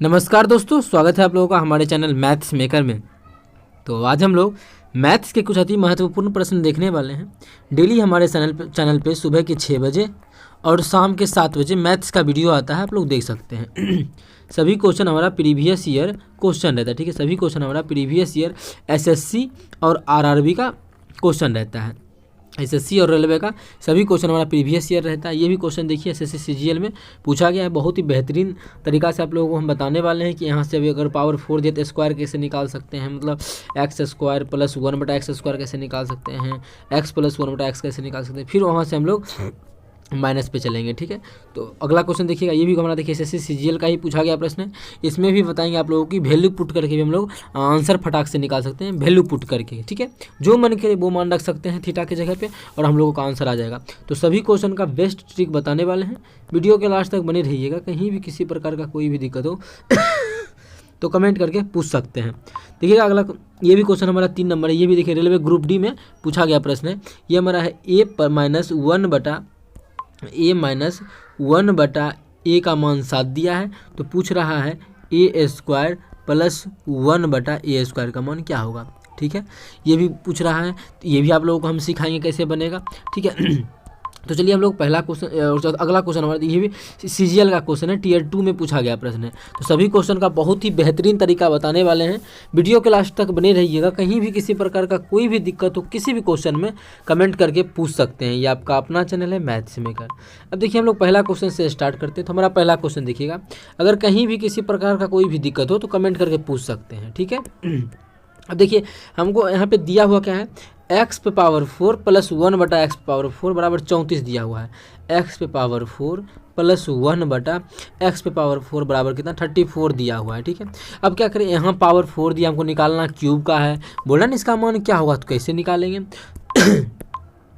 नमस्कार दोस्तों, स्वागत है आप लोगों का हमारे चैनल मैथ्स मेकर में। तो आज हम लोग मैथ्स के कुछ अति महत्वपूर्ण प्रश्न देखने वाले हैं। डेली हमारे चैनल पे सुबह के 6 बजे और शाम के 7 बजे मैथ्स का वीडियो आता है, आप लोग देख सकते हैं। सभी क्वेश्चन हमारा प्रीवियस ईयर क्वेश्चन रहता है, ठीक है। सभी क्वेश्चन हमारा प्रीवियस ईयर एसएससी और आरआरबी का क्वेश्चन रहता है। एसएससी और रेलवे का सभी क्वेश्चन हमारा प्रीवियस ईयर रहता है। ये भी क्वेश्चन देखिए एसएससी सीजीएल में पूछा गया है। बहुत ही बेहतरीन तरीका से आप लोगों को हम बताने वाले हैं कि यहाँ से अभी अगर पावर 4 दिए तो स्क्वायर कैसे निकाल सकते हैं, मतलब x square plus 1/x square कैसे निकाल सकते हैं, एक्स प्लस 1/x कैसे निकाल सकते हैं। फिर वहाँ से हम लोग माइनस पे चलेंगे, ठीक है। तो अगला क्वेश्चन देखिएगा, ये भी हमारा देखिए एसएससी सीजीएल का ही पूछा गया प्रश्न है। इसमें भी बताएंगे आप लोगों की वैल्यू पुट करके भी हम लोग आंसर फटाक से निकाल सकते हैं, वैल्यू पुट करके, ठीक है। जो मन करे वो मान रख सकते हैं थीटा के जगह पे और हम लोगों का आंसर आ जाएगा। तो सभी क्वेश्चन का बेस्ट ट्रिक बताने वाले हैं। वीडियो के लास्ट तक बने रहिएगा। कहीं भी किसी प्रकार का कोई भी दिक्कत हो तो कमेंट करके पूछ सकते हैं। देखिएगा अगला, ये भी क्वेश्चन हमारा 3 नंबर है। ये भी देखिए रेलवे ग्रुप डी में पूछा गया प्रश्न है। ये हमारा है a का मान 7 दिया है, तो पूछ रहा है a² प्लस 1/a² का मान क्या होगा, ठीक है। ये भी पूछ रहा है, तो ये भी आप लोगों को हम सिखाएंगे कैसे बनेगा, ठीक है। तो चलिए हम लोग पहला क्वेश्चन, अगला क्वेश्चन हमारा ये भी सीजीएल का क्वेश्चन है, टियर 2 में पूछा गया प्रश्न है। तो सभी क्वेश्चन का बहुत ही बेहतरीन तरीका बताने वाले हैं। वीडियो के लास्ट तक बने रहिएगा। कहीं भी किसी प्रकार का कोई भी दिक्कत हो किसी भी क्वेश्चन में कमेंट करके पूछ सकते हैं। ये आपका अपना चैनल है मैथ्स मेकर। अब देखिए हम लोग पहला क्वेश्चन से स्टार्ट करते हैं। तो हमारा पहला क्वेश्चन देखिएगा, अगर कहीं भी किसी प्रकार का कोई भी दिक्कत हो तो कमेंट करके पूछ सकते हैं, ठीक है। अब देखिए हमको यहाँ पे दिया हुआ क्या है, x पे पावर 4 प्लस 1/x पावर 4 बराबर 34 दिया हुआ है। x पे पावर 4 प्लस 1/x पे पावर 4 बराबर कितना 34 दिया हुआ है, ठीक है। अब क्या करें, यहाँ पावर 4 दिया, हमको निकालना क्यूब का है। बोला ना इसका मान क्या होगा, तो कैसे निकालेंगे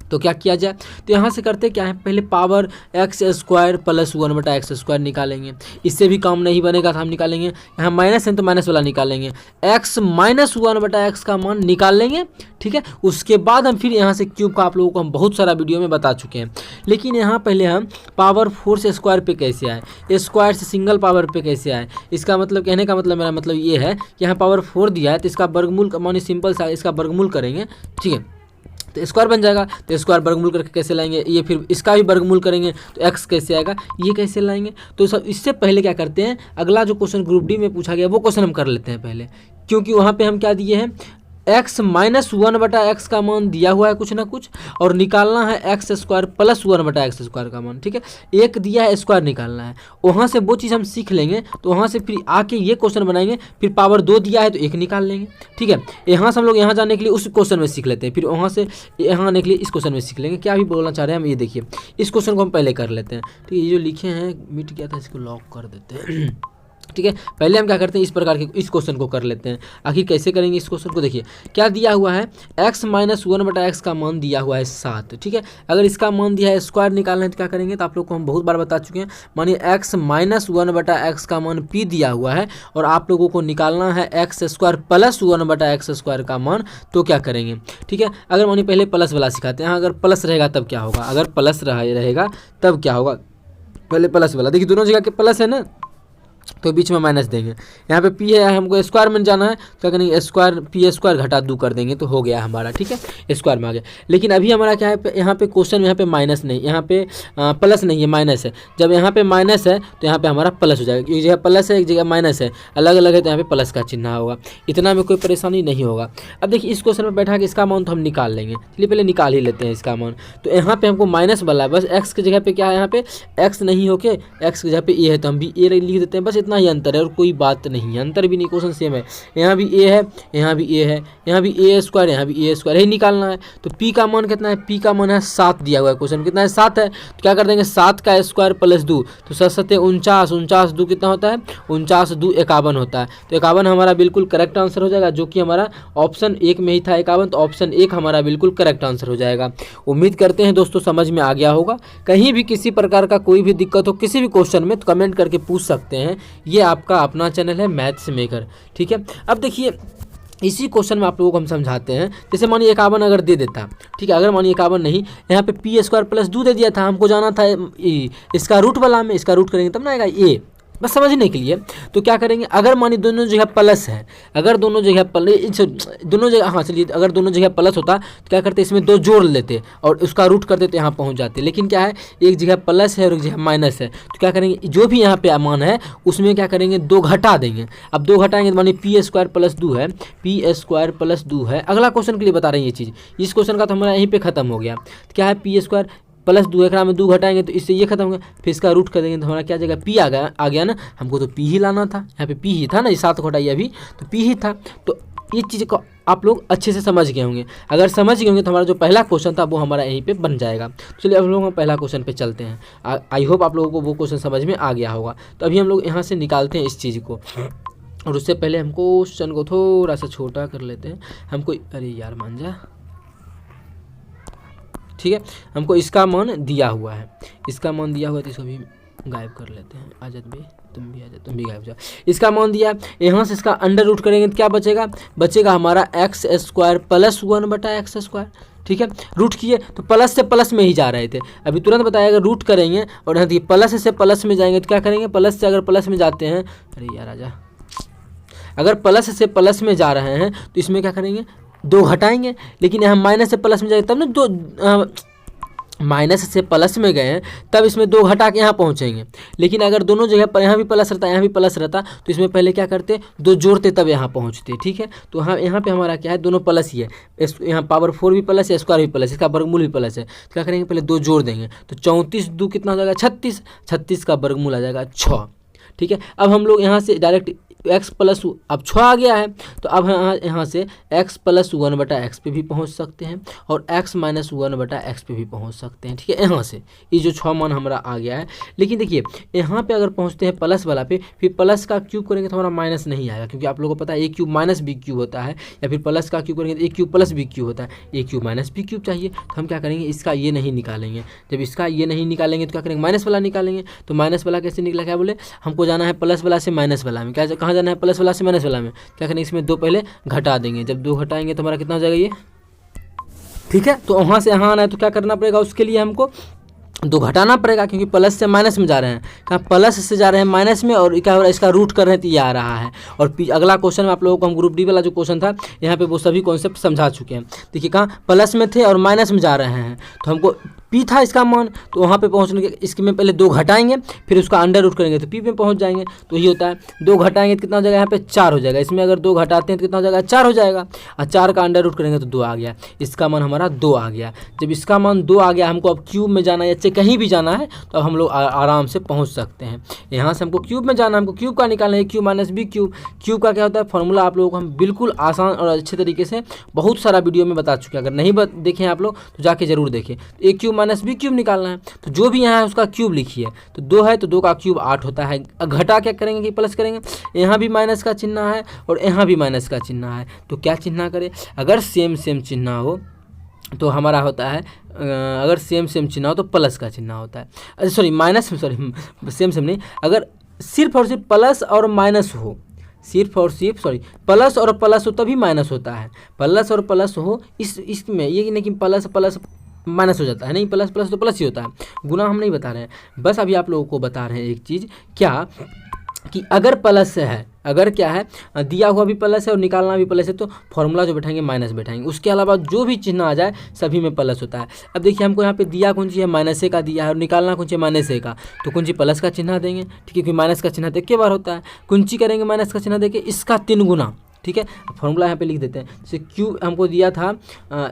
तो क्या किया जाए, तो यहाँ से करते क्या है, पहले पावर x² प्लस 1/x² निकालेंगे। इससे भी काम नहीं बनेगा तो हम निकालेंगे, यहाँ माइनस है तो माइनस वाला निकालेंगे, x माइनस 1/x का मान निकाल लेंगे, ठीक है। उसके बाद हम फिर यहाँ से क्यूब का आप लोगों को हम बहुत सारा वीडियो में बता चुके हैं। लेकिन यहाँ पहले हम पावर 4 से स्क्वायर पे कैसे आए, स्क्वायर से सिंगल पावर पे कैसे आए, इसका मतलब कहने का मतलब मेरा मतलब ये है कि यहाँ पावर 4 दिया है तो इसका वर्गमूल मानिए सिंपल सा इसका वर्गमूल करेंगे, ठीक है, तो स्क्वायर बन जाएगा। तो स्क्वायर वर्गमूल करके कैसे लाएंगे, ये फिर इसका भी वर्गमूल करेंगे तो x कैसे आएगा, ये कैसे लाएंगे। तो सब इससे पहले क्या करते हैं, अगला जो क्वेश्चन ग्रुप डी में पूछा गया वो क्वेश्चन हम कर लेते हैं पहले, क्योंकि वहाँ पे हम क्या दिए हैं, x माइनस 1/x का मान दिया हुआ है कुछ ना कुछ, और निकालना है x² प्लस 1/x² का मान, ठीक है। एक दिया है स्क्वायर निकालना है, वहाँ से वो चीज़ हम सीख लेंगे। तो वहाँ से फिर आके ये क्वेश्चन बनाएंगे, फिर पावर 2 दिया है तो 1 निकाल लेंगे, ठीक है। यहाँ से हम लोग यहाँ जाने के लिए उस क्वेश्चन में सीख लेते हैं, फिर वहाँ से यहाँ आने के लिए इस क्वेश्चन में सीख लेंगे। क्या भी बोलना चाह रहे हैं हम, ये देखिए इस क्वेश्चन को हम पहले कर लेते हैं, ठीक है। ये जो लिखे हैं मिट गया था, इसको लॉक कर देते हैं, ठीक है। पहले हम क्या करते हैं, इस प्रकार के इस क्वेश्चन को कर लेते हैं। आखिर कैसे करेंगे इस क्वेश्चन को, देखिए क्या दिया हुआ है, x माइनस 1/x का मान दिया हुआ है 7, ठीक है। अगर इसका मान दिया है स्क्वायर निकालना है तो क्या करेंगे, तो आप लोग को हम बहुत बार बता चुके हैं। मानिए x माइनस 1/x का मान p दिया हुआ है और आप लोगों को निकालना है x² प्लस 1/x² का मान, तो क्या करेंगे, ठीक है। अगर मानिए पहले प्लस वाला सिखाते हैं, अगर प्लस रहेगा तब क्या होगा, अगर प्लस रहेगा तब क्या होगा, पहले प्लस वाला, देखिए दोनों जगह के प्लस है ना, तो बीच में माइनस देंगे। यहाँ पे p है, हमको स्क्वायर में जाना है, क्या करेंगे स्क्वायर p² घटा 2 कर देंगे तो हो गया हमारा, ठीक है, स्क्वायर में आ गया। लेकिन अभी हमारा क्या है, यहाँ पे क्वेश्चन में यहाँ पे माइनस नहीं, यहाँ पे प्लस नहीं है, माइनस है। जब यहाँ पे माइनस है तो यहाँ पे हमारा प्लस हो जाएगा, एक जगह प्लस है एक जगह माइनस है, अलग अलग है तो यहाँ पे प्लस का चिन्ह होगा। इतना में कोई परेशानी नहीं होगा। अब देखिए इस क्वेश्चन में बैठा कि इसका मान तो हम निकाल लेंगे, चलिए पहले निकाल ही लेते हैं इसका मान। तो यहाँ पे हमको माइनस वाला है, बस एक्स की जगह पे क्या है, यहाँ पे एक्स नहीं होके एक्स की जगह पे ए है तो हम भी ए लिख देते हैं, बस इतना ही अंतर है और कोई बात नहीं है, अंतर भी नहीं, क्वेश्चन सेम है। यहाँ भी ए है, यहाँ भी ए है, यहाँ भी a², यहाँ भी a², यही निकालना है। तो p का मान कितना है, p का मान है 7 दिया हुआ है, क्वेश्चन कितना है 7 है, तो क्या कर देंगे 7 का स्क्वायर प्लस 2, तो 7 7 49, 49 2 कितना होता है, 49 2 51 होता है। तो 51 हमारा बिल्कुल करेक्ट आंसर हो जाएगा, जो कि हमारा ऑप्शन 1 में ही था 51, तो ऑप्शन 1 हमारा बिल्कुल करेक्ट आंसर हो जाएगा। उम्मीद करते हैं दोस्तों समझ में आ गया होगा। कहीं भी किसी प्रकार का कोई भी दिक्कत हो किसी भी क्वेश्चन में तो कमेंट करके पूछ सकते हैं। ये आपका अपना चैनल है मैथ्स मेकर, ठीक है। अब देखिए इसी क्वेश्चन में आप लोगों को हम समझाते हैं। जैसे मानिए 51 अगर दे देता, ठीक है, अगर मानिए 51 नहीं, यहाँ पे p² प्लस 2 दे दिया था, हमको जाना था इसका रूट वाला में, इसका रूट करेंगे तब ना आएगा a, बस समझने के लिए। तो क्या करेंगे, अगर मानिए दोनों जगह प्लस है, अगर दोनों जगह दोनों जगह, हाँ चलिए, अगर दोनों जगह प्लस होता तो क्या करते, इसमें 2 जोड़ लेते और उसका रूट करते तो यहाँ पहुँच जाते। लेकिन क्या है, एक जगह प्लस है और एक जगह माइनस है, तो क्या करेंगे, जो भी यहाँ पे मान है उसमें क्या करेंगे, 2 घटा देंगे। अब 2 घटाएंगे तो मानिए पी स्क्वायर प्लस 2 है, पी स्क्वायर प्लस 2 है। अगला क्वेश्चन के लिए बता रहे हैं ये चीज़, इस क्वेश्चन का तो हमारा यहीं पे खत्म हो गया। तो क्या है, पी स्क्वायर प्लस 2 एकरा में 2 घटाएंगे तो इससे ये खत्म हो गया, फिर इसका रूट कर देंगे तो हमारा क्या जाएगा, पी आ गया ना। हमको तो पी ही लाना था, यहाँ पे पी ही था ना, ये 7 घटाइए अभी तो पी ही था। तो ये चीज़ को आप लोग अच्छे से समझ गए होंगे। अगर समझ गए होंगे तो हमारा जो पहला क्वेश्चन था वो हमारा यहीं पे बन जाएगा। चलिए अब लोग हम पहला क्वेश्चन पे चलते हैं। आई होप आप लोगों को वो क्वेश्चन समझ में आ गया होगा। तो अभी हम लोग यहाँ से निकालते हैं इस चीज़ को, और उससे पहले हम क्वेश्चन को थोड़ा सा छोटा कर लेते हैं। हमको, अरे यार मान जा, ठीक है, हमको इसका मान दिया हुआ है, इसका मान दिया हुआ है, तो इसको भी गायब कर लेते हैं। आजाद भी, तुम भी आ जाओ, तुम भी गायब जाओ। इसका मान दिया, यहाँ से इसका अंडर रूट करेंगे तो क्या बचेगा, बचेगा हमारा एक्स स्क्वायर प्लस 1 बटा एक्स स्क्वायर। ठीक है, रूट किए तो प्लस से प्लस में ही जा रहे थे, अभी तुरंत बताया अगर रूट करेंगे और यहाँ देखिए प्लस से प्लस में जाएंगे तो क्या करेंगे, प्लस से अगर प्लस में जाते हैं, अरे यार आजा, अगर प्लस से प्लस में जा रहे हैं तो इसमें क्या करेंगे, 2 घटाएंगे। लेकिन यहाँ माइनस से प्लस में जाएंगे तब ना, दो माइनस से प्लस में गए हैं तब इसमें 2 घटा के यहाँ पहुँचेंगे। लेकिन अगर दोनों जगह पर यहाँ भी प्लस रहता, यहाँ भी प्लस रहता, तो इसमें पहले क्या करते, 2 जोड़ते तब यहाँ पहुँचते। ठीक है, तो यहाँ पे हमारा क्या है, दोनों प्लस ही है, यहाँ पावर 4 भी प्लस है, स्क्वायर भी प्लस, इसका वर्गमूल भी प्लस है। तो क्या करेंगे, पहले 2 जोड़ देंगे, तो 34 2 कितना हो जाएगा, 36, 36 का वर्गमूल आ जाएगा 6। ठीक है, अब हम लोग यहाँ से डायरेक्ट x प्लस, अब 6 आ गया है तो अब यहाँ से x प्लस 1 बटा एक्स पे भी पहुँच सकते हैं और x माइनस 1 बटा एक्स पे भी पहुँच सकते हैं। ठीक है, यहाँ से ये जो 6 मान हमारा आ गया है। लेकिन देखिए यहाँ पे अगर पहुँचते हैं प्लस वाला पे, फिर प्लस का क्यूब करेंगे तो हमारा माइनस नहीं आएगा, क्योंकि आप लोगों को पता है a cube minus B cube होता है, या फिर प्लस का क्यूब करेंगे तो a cube plus B cube होता है, a cube minus B cube चाहिए। तो हम क्या करेंगे, इसका ये नहीं निकालेंगे। जब इसका ये नहीं निकालेंगे तो क्या करेंगे, माइनस वाला निकालेंगे। तो माइनस वाला कैसे निकला, क्या बोले, हमको जाना है प्लस वाला से माइनस वाला में, क्या कहाँ जाना है, प्लस वाला से माइनस वाला में। क्या करेंगे, इसमें 2 पहले घटा देंगे, जब 2 घटाएंगे तो हमारा कितना हो जाएगा ये। ठीक है, तो वहाँ से यहाँ आना है तो क्या करना पड़ेगा, उसके लिए हमको 2 घटाना पड़ेगा, क्योंकि प्लस से माइनस में जा रहे हैं, कहाँ प्लस से जा रहे हैं माइनस में, और क्या हो रहा है, इसका रूट कर रहे हैं तो ये आ रहा है। और अगला क्वेश्चन में आप लोगों को हम ग्रुप डी वाला जो क्वेश्चन था यहाँ पे वो सभी कॉन्सेप्ट समझा चुके हैं। देखिए कहाँ प्लस में थे और माइनस में जा रहे हैं, तो हमको पी था इसका मान, तो वहाँ पे पहुँचने के इसके में पहले 2 घटाएंगे, फिर उसका अंडर रूट करेंगे तो पी में पहुँच जाएंगे। तो ये होता है 2 घटाएंगे तो कितना हो जाएगा, यहाँ पे 4 हो जाएगा। इसमें अगर 2 घटाते हैं तो कितना हो जाएगा, 4 हो जाएगा, और 4 का अंडर रूट करेंगे तो 2 आ गया। इसका मान हमारा 2 आ गया। जब इसका मान 2 आ गया, हमको अब क्यूब में जाना है, या कहीं भी जाना है तो अब हम लोग आराम से पहुँच सकते हैं। यहाँ से हमको क्यूब में जाना है, हमको क्यूब का निकालना है, cube minus B cube. Cube का क्या होता है फॉर्मूला, आप लोगों को हम बिल्कुल आसान और अच्छे तरीके से बहुत सारा वीडियो में बता चुके हैं। अगर नहीं देखें आप लोग तो जाके जरूर देखें। ए क्यूब माइनस बी क्यूब निकालना है, तो जो भी यहाँ है उसका क्यूब लिखिए। तो 2 है तो 2 का क्यूब 8 होता है। घटा क्या करेंगे कि प्लस करेंगे, यहाँ भी माइनस का चिन्ह है और यहाँ भी माइनस का चिन्ह है, तो क्या चिन्ह करें, अगर सेम सेम चिन्ह हो तो हमारा होता है, अगर सेम सेम चिन्ह हो तो प्लस का चिन्ह होता है, sorry minus, sorry same same नहीं, अगर सिर्फ और सिर्फ प्लस और माइनस हो, सिर्फ और सिर्फ सॉरी प्लस और प्लस हो तभी माइनस होता है। प्लस और प्लस हो इसमें, ये नहीं कि प्लस प्लस माइनस हो जाता है, नहीं, प्लस प्लस तो प्लस ही होता है। गुना हम नहीं बता रहे हैं, बस अभी आप लोगों को बता रहे हैं एक चीज़, क्या कि अगर प्लस है, अगर क्या है दिया हुआ भी प्लस है और निकालना भी प्लस है, तो फॉर्मूला जो बैठाएंगे माइनस बैठाएंगे। उसके अलावा जो भी चिन्ह आ जाए सभी में प्लस होता है। अब देखिए हमको यहाँ पे दिया कौन सी है, माइनस का दिया है, और निकालना कौन सी है, माइनस का, तो कौन सी प्लस का चिन्ह देंगे। ठीक है, क्योंकि माइनस का चिन्ह एक बार होता है, कुंची करेंगे माइनस का चिन्ह देके इसका 3 गुना। ठीक है, फॉर्मूला यहाँ पे लिख देते हैं। जैसे क्यूब हमको दिया था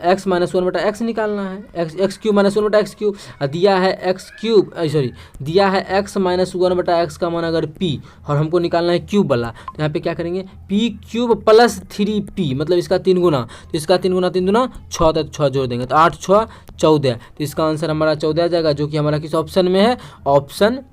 x माइनस 1 बटा एक्स निकालना है, एक्स क्यूब माइनस 1 बटा एक्स क्यूब, दिया है एक्स क्यूब, सॉरी दिया है x माइनस 1 बटा एक्स का मान अगर p, और हमको निकालना है क्यूब वाला, तो यहाँ पे क्या करेंगे, p क्यूब प्लस 3p, मतलब इसका 3 गुना, तो इसका 3 गुना 3 गुना 6 होता है, तो 6 जोड़ देंगे तो 8 6 14, तो इसका आंसर हमारा 14 आ जाएगा, जो कि हमारा किस ऑप्शन में है, ऑप्शन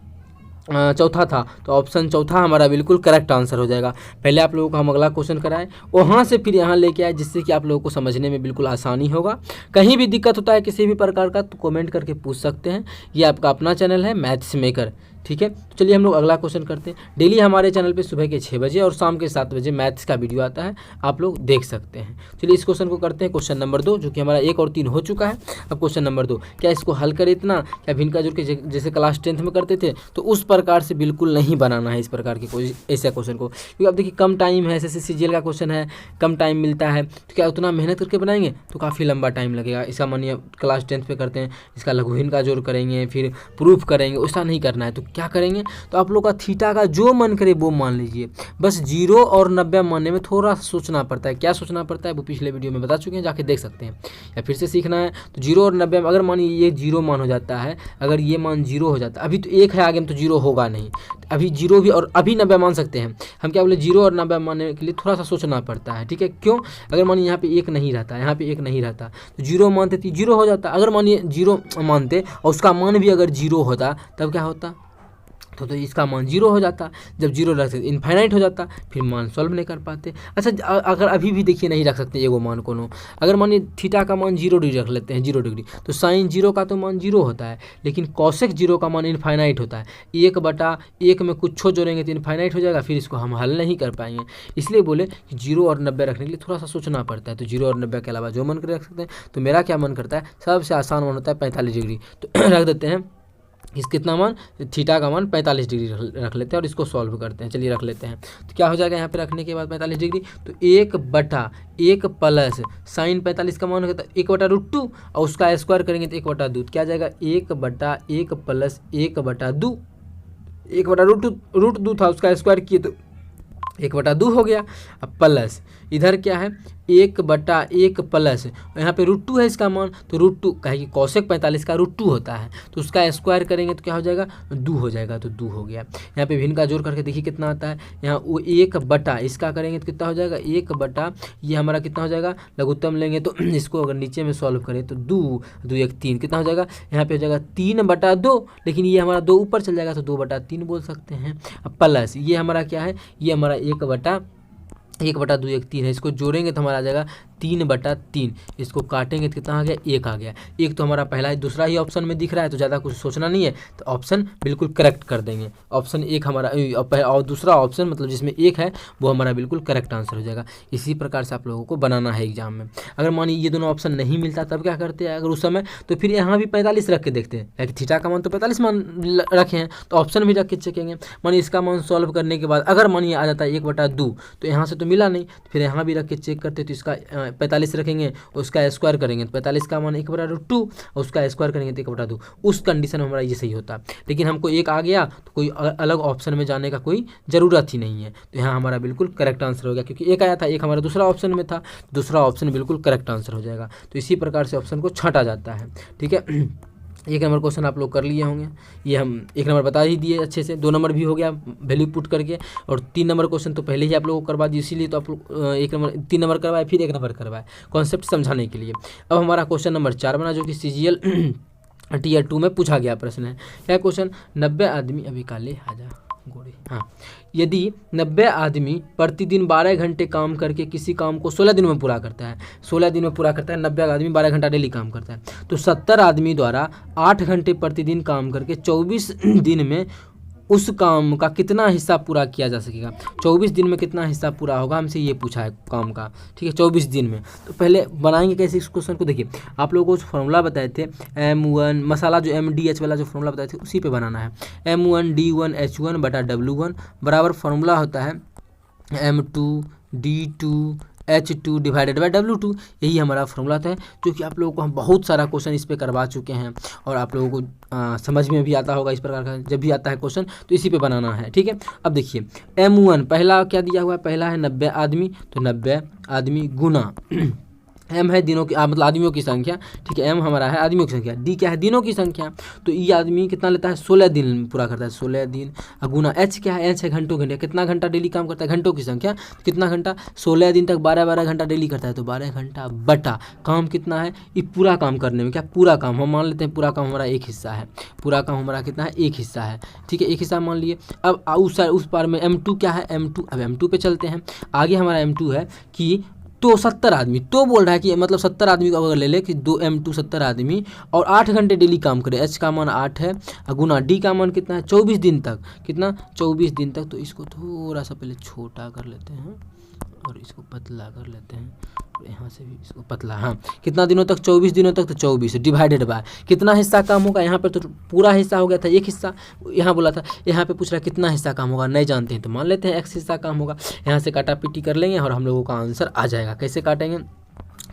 चौथा था। तो ऑप्शन चौथा हमारा बिल्कुल करेक्ट आंसर हो जाएगा। पहले आप लोगों को हम अगला क्वेश्चन कराएं, वहाँ से फिर यहाँ लेके आए, जिससे कि आप लोगों को समझने में बिल्कुल आसानी होगा। कहीं भी दिक्कत होता है किसी भी प्रकार का तो कमेंट करके पूछ सकते हैं। ये आपका अपना चैनल है मैथ्स मेकर, ठीक है। तो चलिए हम लोग अगला क्वेश्चन करते हैं। डेली हमारे चैनल पे सुबह के 6 बजे और शाम के 7 बजे मैथ्स का वीडियो आता है, आप लोग देख सकते हैं। चलिए इस क्वेश्चन को करते हैं। क्वेश्चन नंबर 2 जो कि हमारा 1 और 3 हो चुका है। अब क्वेश्चन नंबर 2, क्या इसको हल करे इतना, क्या भिन्न का जोड़ के जैसे क्लास 10th में करते थे तो उस प्रकार से बिल्कुल नहीं बनाना है इस प्रकार के कोई ऐसा क्वेश्चन को, क्योंकि अब देखिए कम टाइम है, SSC CGL का क्वेश्चन है, कम टाइम मिलता है, तो क्या उतना मेहनत करके बनाएंगे तो काफ़ी लंबा टाइम लगेगा। इसका मानिए क्लास 10th पे करते हैं, इसका लघु भिन्न का जोड़ करेंगे, फिर प्रूफ करेंगे, ऐसा नहीं करना है। तो क्या करेंगे, तो आप लोग का थीटा का जो मन करे वो मान लीजिए, बस 0 और 90 मानने में थोड़ा सा सोचना पड़ता है। क्या सोचना पड़ता है वो पिछले वीडियो में बता चुके हैं, जाके देख सकते हैं, या फिर से सीखना है। तो 0 और 90 में अगर मानिए ये 0 मान हो जाता है, अगर ये मान 0 हो जाता है, अभी तो 1 है आगे में तो 0 होगा नहीं, अभी 0 भी और अभी 90 मान सकते हैं हम। क्या बोले, 0 और 90 मानने के लिए थोड़ा सा सोचना पड़ता है, ठीक है। क्यों, अगर मानिए यहाँ पे 1 नहीं रहता, यहाँ पे 1 नहीं रहता तो 0 मानते तो 0 हो जाता। अगर मानिए 0 मानते और उसका मान भी अगर 0 होता तब क्या होता, तो इसका मान 0 हो जाता। जब 0 रख सकते इनफाइनाइट हो जाता, फिर मान सॉल्व नहीं कर पाते। अच्छा अगर अभी भी देखिए नहीं रख सकते एगो मान कोनो, अगर मानिए थीटा का मान 0 डिग्री रख लेते हैं, 0 डिग्री, तो साइन 0 का तो मान 0 होता है, लेकिन कॉसेक 0 का मान इनफाइनाइट होता है। 1/1 में कुछ जोड़ेंगे तो इनफाइनाइट हो जाएगा, फिर इसको हम हल नहीं कर पाएंगे। इसलिए बोले कि 0 और 90 रखने के लिए थोड़ा सा सोचना पड़ता है। तो 0 और 90 के अलावा जो मन कर रख सकते हैं। तो मेरा क्या मन करता है, सबसे आसान मान होता है 45 डिग्री, तो रख देते हैं इस कितना मान, थीटा का मान 45 डिग्री रख लेते हैं और इसको सॉल्व करते हैं। चलिए रख लेते हैं, तो क्या हो जाएगा यहाँ पे रखने के बाद 45 डिग्री, तो 1/1 प्लस साइन 45 का मान होता है 1/√2 और उसका स्क्वायर करेंगे तो 1/2, क्या आ जाएगा 1/1 प्लस 1/2, 1/√2 था, उसका स्क्वायर किए तो 1/2 हो गया। अब प्लस इधर क्या है 1/1 प्लस, यहाँ पे √2 है इसका मान, तो √2 कहे कि कॉसेक 45 का √2 होता है, तो उसका स्क्वायर करेंगे तो क्या हो जाएगा 2 हो जाएगा, तो 2 हो गया। यहाँ पे भिन्न का जोड़ करके देखिए कितना आता है, यहाँ वो 1/ इसका करेंगे तो कितना हो जाएगा 1/ ये हमारा कितना हो जाएगा, लघुत्तम लेंगे तो इसको अगर नीचे में सॉल्व करें तो 2 2 1 3 कितना हो जाएगा, यहाँ पे हो जाएगा 3/2, लेकिन ये हमारा 2 ऊपर चल जाएगा तो 2/3 बोल सकते हैं। अब प्लस ये हमारा क्या है, ये हमारा 1/2 1 3 है, इसको जोड़ेंगे तो हमारा आ जाएगा 3/3, इसको काटेंगे तो कितना आ गया 1 आ गया। एक तो हमारा पहला ही दूसरा ही ऑप्शन में दिख रहा है, तो ज़्यादा कुछ सोचना नहीं है, तो ऑप्शन बिल्कुल करेक्ट कर देंगे। ऑप्शन 1 हमारा और दूसरा ऑप्शन मतलब जिसमें 1 है वो हमारा बिल्कुल करेक्ट आंसर हो जाएगा। इसी प्रकार से आप लोगों को बनाना है एग्जाम में। अगर मानिए ये दोनों ऑप्शन नहीं मिलता तब क्या करते हैं, अगर उस समय तो फिर यहाँ भी 45 रख के देखते हैं, लाइक थीटा का मान तो 45 मान रखे हैं, तो ऑप्शन भी रख के चेकेंगे। मानिए इसका मान सॉल्व करने के बाद अगर मानिए आ जाता है 1/2, तो यहाँ से तो मिला नहीं, फिर यहाँ भी रख के चेक करते तो इसका 45 रखेंगे, उसका स्क्वायर करेंगे तो 45 का मान 1/2 और उसका स्क्वायर करेंगे तो 1/2। उस कंडीशन में हमारा ये सही होता। लेकिन हमको 1 आ गया तो कोई अलग ऑप्शन में जाने का कोई ज़रूरत ही नहीं है, तो यहाँ हमारा बिल्कुल करेक्ट आंसर हो गया, क्योंकि 1 आया था, 1 हमारा दूसरा ऑप्शन में था, दूसरा ऑप्शन बिल्कुल करेक्ट आंसर हो जाएगा। तो इसी प्रकार से ऑप्शन को छांटा जाता है, ठीक है। 1 नंबर क्वेश्चन आप लोग कर लिए होंगे, ये हम 1 नंबर बता ही दिए अच्छे से, 2 नंबर भी हो गया वैल्यू पुट करके, और 3 नंबर क्वेश्चन तो पहले ही आप लोगों को करवा दिए, इसीलिए तो आप लोग 3 नंबर करवाए फिर 1 नंबर करवाए कॉन्सेप्ट समझाने के लिए। अब हमारा क्वेश्चन नंबर 4 बना, जो कि CGL Tier 2 में पूछा गया प्रश्न है। क्या क्वेश्चन, 90 आदमी अभी काले आजा गोरे, हाँ, यदि 90 आदमी प्रतिदिन 12 घंटे काम करके किसी काम को 16 दिन में पूरा करता है, 16 दिन में पूरा करता है, 90 आदमी 12 घंटा डेली काम करता है, तो 70 आदमी द्वारा 8 घंटे प्रतिदिन काम करके 24 दिन में उस काम का कितना हिस्सा पूरा किया जा सकेगा। 24 दिन में कितना हिस्सा पूरा होगा, हमसे ये पूछा है काम का, ठीक है, 24 दिन में। तो पहले बनाएंगे कैसे इस क्वेश्चन को, देखिए आप लोगों को जो फॉर्मूला बताए थे M1 मसाला जो MDH वाला जो फॉर्मूला बताए थे उसी पे बनाना है। M1 D1 H1 बटा W1 बराबर फॉर्मूला होता है M2 D2 H2 divided by W2, यही हमारा फॉर्मूला था, जो कि आप लोगों को हम बहुत सारा क्वेश्चन इस पे करवा चुके हैं और आप लोगों को समझ में भी आता होगा इस प्रकार का। जब भी आता है क्वेश्चन तो इसी पे बनाना है, ठीक है। अब देखिए M1 पहला क्या दिया हुआ है, पहला है 90 आदमी, तो 90 आदमी गुना M है दिनों की मतलब आदमियों की संख्या, ठीक है, M हमारा है आदमियों की संख्या, D क्या है दिनों की संख्या, तो ये आदमी कितना लेता है 16 दिन पूरा करता है, 16 दिन, गुना H क्या है, H है घंटों घंटे, कितना घंटा डेली काम करता है, घंटों की संख्या, कितना घंटा 16 दिन तक 12 घंटा डेली करता है, तो 12 घंटा बटा काम कितना है, ये पूरा काम करने में, क्या पूरा काम हम मान लेते हैं, पूरा काम हमारा एक हिस्सा है, पूरा काम हमारा कितना है एक हिस्सा है, ठीक है, एक हिस्सा मान लिए। अब उस पार में M2 क्या है, M2 अब M2 पे चलते हैं। आगे हमारा M2 है कि तो 70 आदमी, तो बोल रहा है कि मतलब 70 आदमी को अगर ले ले कि 2m2 70 आदमी और 8 घंटे डेली काम करे, h का मान 8 है, गुना d का मान कितना है 24 दिन तक, कितना 24 दिन तक। तो इसको थोड़ा सा पहले छोटा कर लेते हैं और इसको पतला कर लेते हैं, और यहाँ से भी इसको पतला। हाँ, कितना दिनों तक 24 दिनों तक, तो 24 डिवाइडेड बाय कितना हिस्सा काम होगा, यहाँ पर तो पूरा हिस्सा हो गया था, एक हिस्सा यहाँ बोला था, यहाँ पे पूछ रहा है कितना हिस्सा काम होगा, नहीं जानते हैं तो मान लेते हैं x हिस्सा काम होगा। यहाँ से काटा पीटी कर लेंगे और हम लोगों का आंसर आ जाएगा। कैसे काटेंगे,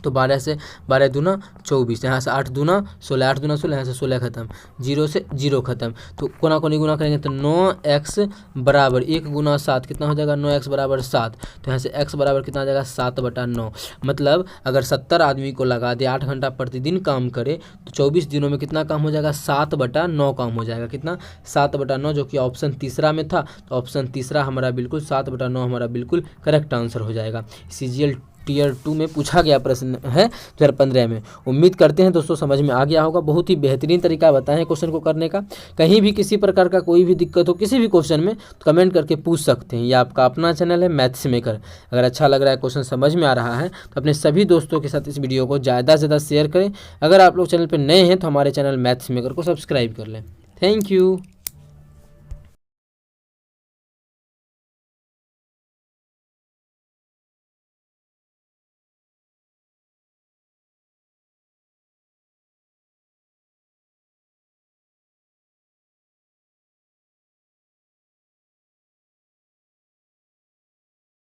तो 12 से 12 दूना 24, यहाँ से 8 दूना 16, 8 दूना 16, यहाँ से 16 खत्म, 0 से 0 खत्म। तो कोना कोनी गुना करेंगे तो 9x बराबर 1 गुना 7 कितना हो जाएगा, 9x बराबर 7। तो यहाँ से x बराबर कितना आ जाएगा 7/9। मतलब अगर 70 आदमी को लगा दे 8 घंटा प्रतिदिन काम करे तो 24 दिनों में कितना काम हो जाएगा, 7/9 काम हो जाएगा। कितना 7/9, जो कि ऑप्शन तीसरा में था। तो ऑप्शन तीसरा हमारा बिल्कुल 7/9 हमारा बिल्कुल करेक्ट आंसर हो जाएगा। CGL टियर 2 में पूछा गया प्रश्न है 2015 में। उम्मीद करते हैं दोस्तों समझ में आ गया होगा। बहुत ही बेहतरीन तरीका बताएं क्वेश्चन को करने का। कहीं भी किसी प्रकार का कोई भी दिक्कत हो किसी भी क्वेश्चन में तो कमेंट करके पूछ सकते हैं। यह आपका अपना चैनल है मैथ्स मेकर। अगर अच्छा लग रहा है, क्वेश्चन समझ में आ रहा है तो अपने सभी दोस्तों के साथ इस वीडियो को ज़्यादा से ज़्यादा शेयर करें। अगर आप लोग चैनल पर नए हैं तो हमारे चैनल मैथ्स मेकर को सब्सक्राइब कर लें। Thank you.